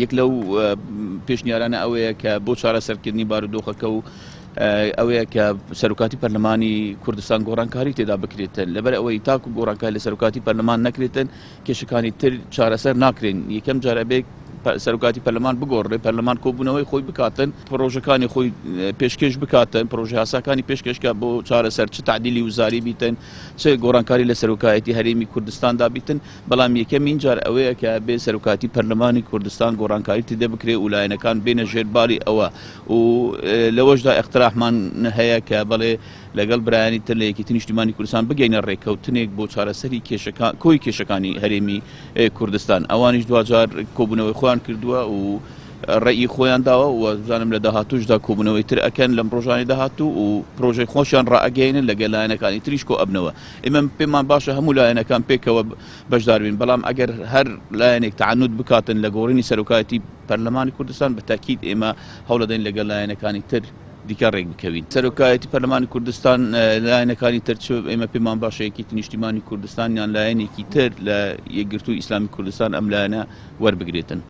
یەک لەو پێشنیارانە ئەوەیە کە بۆ چارەسەرکردنی بارودۆخەکە و ئەوەیە کە سەرۆکاتی پەرلەمانی کوردستان گۆڕانکاری تێدا بکرێتن لەبەر ئەوەی تاکو گۆڕانکاری لە سەرۆکاتی پەرلەمان نەکرێتن کێشەکانی تر چارەسەر ناکرێن یەکەم جارەبێک سەرۆکاتی پەرلەمان بگۆڕێ پەرلەمان کۆبوونەوەی خۆی بکاتن پرۆژەکانی خۆی پێشکەش بکاتن پرۆژە یاساکانی پێشکەشکە بۆ چارەسەر چ تعدیلی وزاری بیتن چ گۆڕانکاری لە سەرۆکایەتی هەرێمی کوردستاندا بیتن بەڵام یەکەمین جار ئەوەیە کە بێ سەرۆکاتی پەرلەمانی کوردستان گۆڕانکاری تێدە بکرێ و لایەنەکان بێنە ژێرباری ئەوە و لەوەشدا اقتراحمان هەیە کە بەڵێ لەگەڵ برایانی تر لە یەکێتی نیشتیمانی کوردستان بگەینە ڕێککەوتنێک بۆ چارەسەری کۆی کێشەکانی هەرێمی کوردستان ئەوانیش دوجار کۆبوونەوەی خۆیان کردووە و ڕێی خۆیان داوە و بزانم لە داهاتووشدا کۆبوونەوەی تر ئەکەن لەم ڕۆژانی داهاتوو و پرۆژەی خۆشیان ڕائەگەینن لەگەڵ لایەنەکانی تریش کۆ ئەبنەوە ئێمە پێمان باشە هەموو لایەنەکان پێکەوە بەشدار بین بەڵام ئەگەر هەر لایەنێک تەعنوت بکاتن لە گۆڕینی سەرۆکایەتی پەرلەمانی کوردستان بە تاکید ئێمە هەوڵ دەدەین لەگەڵ لایەنەکانی تر دیکە ڕێک بکەوین سەرۆکایەتی پەرلەمانی کوردستان لایەنەکانی تر ئێمە پێمان باشە یەکێتی نیشتیمانی کوردستان یان لایەنێکی تر لە یەکگرتووی ئیسلامی کوردستان ئەم لایەنە وەربگرێتن